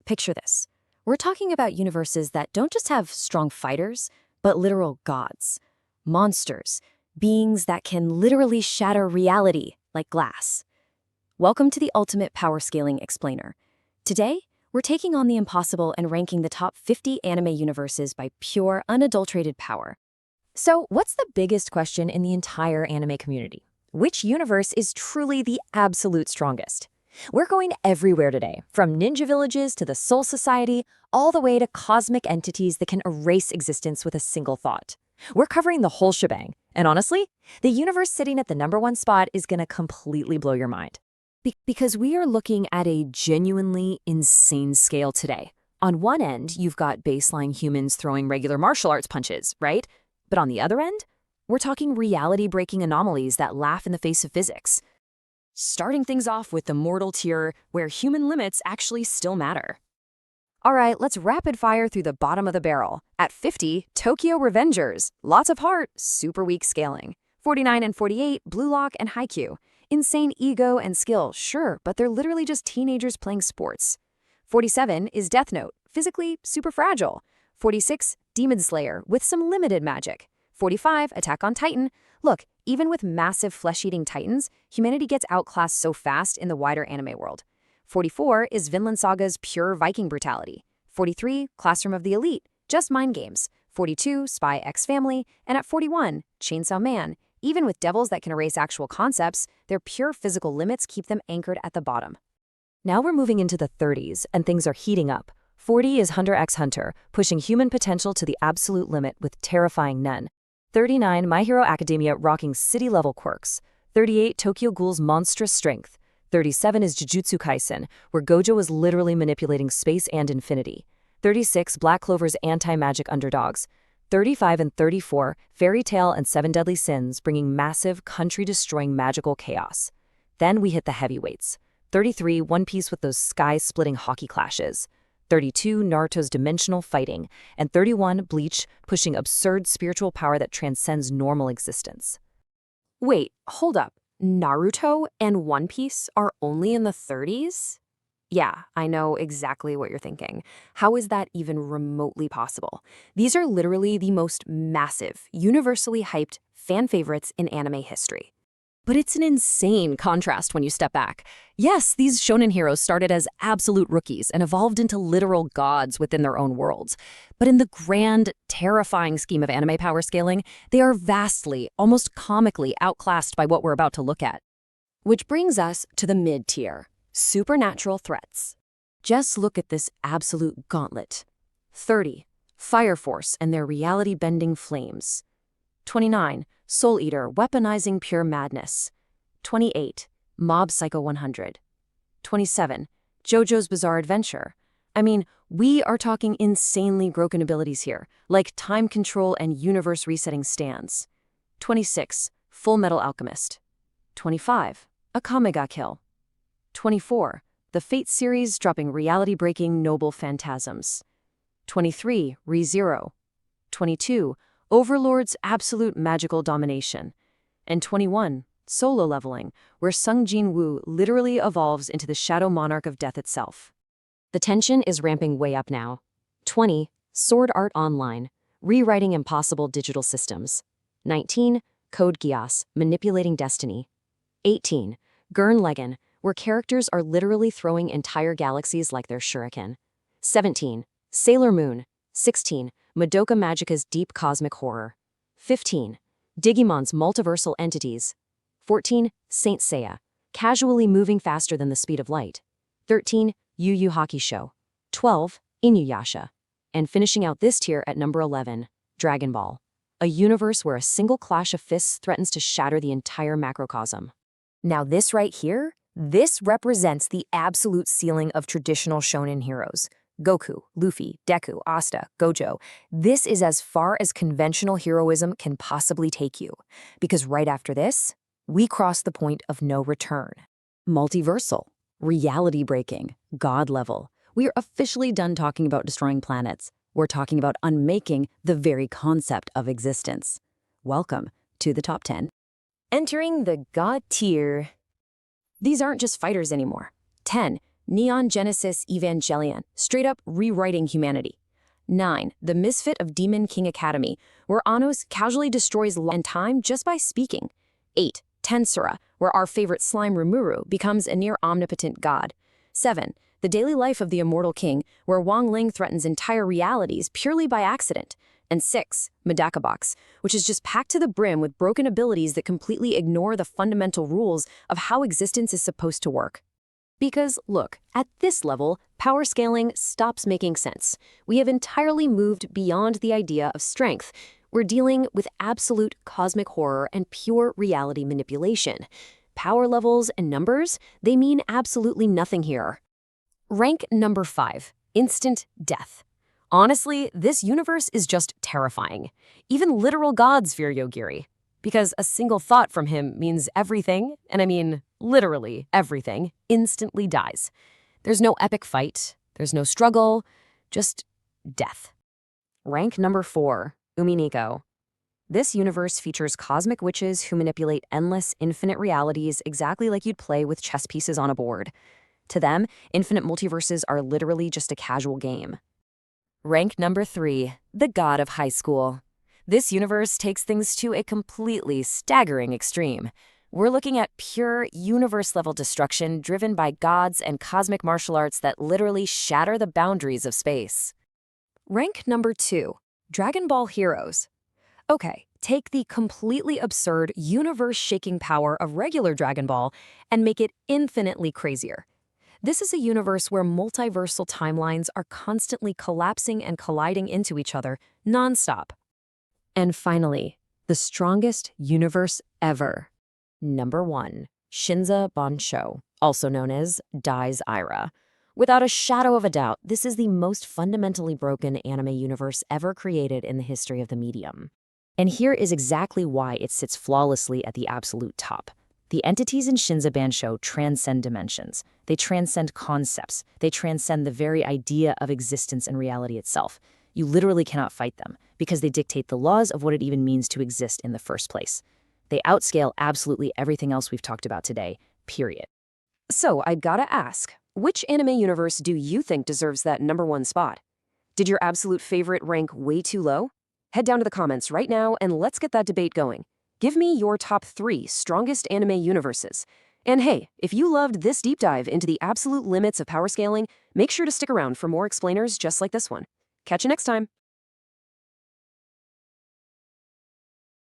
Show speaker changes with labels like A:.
A: Picture this. We're talking about universes that don't just have strong fighters, but literal gods. Monsters. Beings that can literally shatter reality like glass. Welcome to the Ultimate Power Scaling Explainer. Today, we're taking on the impossible and ranking the top 50 anime universes by pure, unadulterated power.
B: So, what's the biggest question in the entire anime community? Which universe is truly the absolute strongest? We're going everywhere today, from ninja villages to the Soul Society, all the way to cosmic entities that can erase existence with a single thought. We're covering the whole shebang, and honestly, the universe sitting at the #1 spot is gonna completely blow your mind.
A: Because we are looking at a genuinely insane scale today. On one end, you've got baseline humans throwing regular martial arts punches, right? But on the other end, we're talking reality-breaking anomalies that laugh in the face of physics. Starting things off with the mortal tier, where human limits actually still matter. All right, let's rapid fire through the bottom of the barrel. At 50, Tokyo Revengers. Lots of heart, super weak scaling. 49 and 48, Blue Lock and Haikyuu. Insane ego and skill, sure, but they're literally just teenagers playing sports. 47 is Death Note, physically super fragile. 46, Demon Slayer, with some limited magic. 45, Attack on Titan. Look, even with massive flesh-eating titans, humanity gets outclassed so fast in the wider anime world. 44 is Vinland Saga's pure Viking brutality. 43, Classroom of the Elite, just mind games. 42, Spy X Family. And at 41, Chainsaw Man. Even with devils that can erase actual concepts, their pure physical limits keep them anchored at the bottom.
B: Now we're moving into the 30s, and things are heating up. 40 is Hunter x Hunter, pushing human potential to the absolute limit with terrifying Nen. 39, My Hero Academia, rocking city-level quirks. 38, Tokyo Ghoul's monstrous strength. 37 is Jujutsu Kaisen, where Gojo is literally manipulating space and infinity. 36, Black Clover's anti-magic underdogs. 35 and 34, Fairy Tail and Seven Deadly Sins, bringing massive, country-destroying magical chaos. Then we hit the heavyweights. 33, One Piece with those sky-splitting hockey clashes. 32, Naruto's dimensional fighting. And 31, Bleach, pushing absurd spiritual power that transcends normal existence.
A: Wait, hold up. Naruto and One Piece are only in the 30s? Yeah, I know exactly what you're thinking. How is that even remotely possible? These are literally the most massive, universally hyped fan favorites in anime history. But it's an insane contrast when you step back. Yes, these shonen heroes started as absolute rookies and evolved into literal gods within their own worlds. But in the grand, terrifying scheme of anime power scaling, they are vastly, almost comically outclassed by what we're about to look at. Which brings us to the mid-tier, supernatural threats. Just look at this absolute gauntlet. 30, Fire Force and their reality-bending flames. 29, Soul Eater, weaponizing pure madness. 28, Mob Psycho 100. 27, JoJo's Bizarre Adventure. I mean, we are talking insanely broken abilities here, like time control and universe resetting stands. 26, Full Metal Alchemist. 25, Akame ga Kill. 24, the Fate series dropping reality-breaking noble phantasms. 23, ReZero. 22, Overlord's absolute magical domination. And 21, Solo Leveling, where Sung Jin Woo literally evolves into the Shadow Monarch of Death itself. The tension is ramping way up now. 20, Sword Art Online, rewriting impossible digital systems. 19, Code Geass, manipulating destiny. 18, Gurren Lagann, where characters are literally throwing entire galaxies like their shuriken. 17, Sailor Moon. 16, Madoka Magica's deep cosmic horror. 15, Digimon's multiversal entities. 14, Saint Seiya, casually moving faster than the speed of light. 13, Yu Yu Hakusho. 12, Inuyasha. And finishing out this tier at number 11, Dragon Ball, a universe where a single clash of fists threatens to shatter the entire macrocosm. Now this right here, this represents the absolute ceiling of traditional shonen heroes. Goku, Luffy, Deku, Asta, Gojo. This is as far as conventional heroism can possibly take you. Because right after this, we cross the point of no return. Multiversal, reality-breaking, God level. We are officially done talking about destroying planets. We're talking about unmaking the very concept of existence. Welcome to the top 10. Entering the God tier. These aren't just fighters anymore. 10, Neon Genesis Evangelion, straight up rewriting humanity. 9. The Misfit of Demon King Academy, where Anos casually destroys life and time just by speaking. 8. Tensura, where our favorite slime Rimuru becomes a near omnipotent god. 7. The Daily Life of the Immortal King, where Wang Ling threatens entire realities purely by accident. And 6. Medaka Box, which is just packed to the brim with broken abilities that completely ignore the fundamental rules of how existence is supposed to work. Because, look, at this level, power scaling stops making sense. We have entirely moved beyond the idea of strength. We're dealing with absolute cosmic horror and pure reality manipulation. Power levels and numbers, they mean absolutely nothing here. Rank number 5, instant death. Honestly, this universe is just terrifying. Even literal gods fear Yogiri. Because a single thought from him means everything, and I mean literally everything, instantly dies. There's no epic fight, there's no struggle, just death. Rank number 4, Umineko. This universe features cosmic witches who manipulate endless, infinite realities exactly like you'd play with chess pieces on a board. To them, infinite multiverses are literally just a casual game. Rank number 3, the God of High School. This universe takes things to a completely staggering extreme. We're looking at pure universe-level destruction driven by gods and cosmic martial arts that literally shatter the boundaries of space. Rank number 2, Dragon Ball Heroes. Okay, take the completely absurd, universe-shaking power of regular Dragon Ball and make it infinitely crazier. This is a universe where multiversal timelines are constantly collapsing and colliding into each other non-stop. And finally, the strongest universe ever. Number 1, Shinza Bansho, also known as Dai's Ira. Without a shadow of a doubt, this is the most fundamentally broken anime universe ever created in the history of the medium. And here is exactly why it sits flawlessly at the absolute top. The entities in Shinza Bansho transcend dimensions. They transcend concepts. They transcend the very idea of existence and reality itself. You literally cannot fight them because they dictate the laws of what it even means to exist in the first place. They outscale absolutely everything else we've talked about today, period. So I gotta ask, which anime universe do you think deserves that number 1 spot? Did your absolute favorite rank way too low? Head down to the comments right now and let's get that debate going. Give me your top 3 strongest anime universes. And hey, if you loved this deep dive into the absolute limits of power scaling, make sure to stick around for more explainers just like this one. Catch you next time.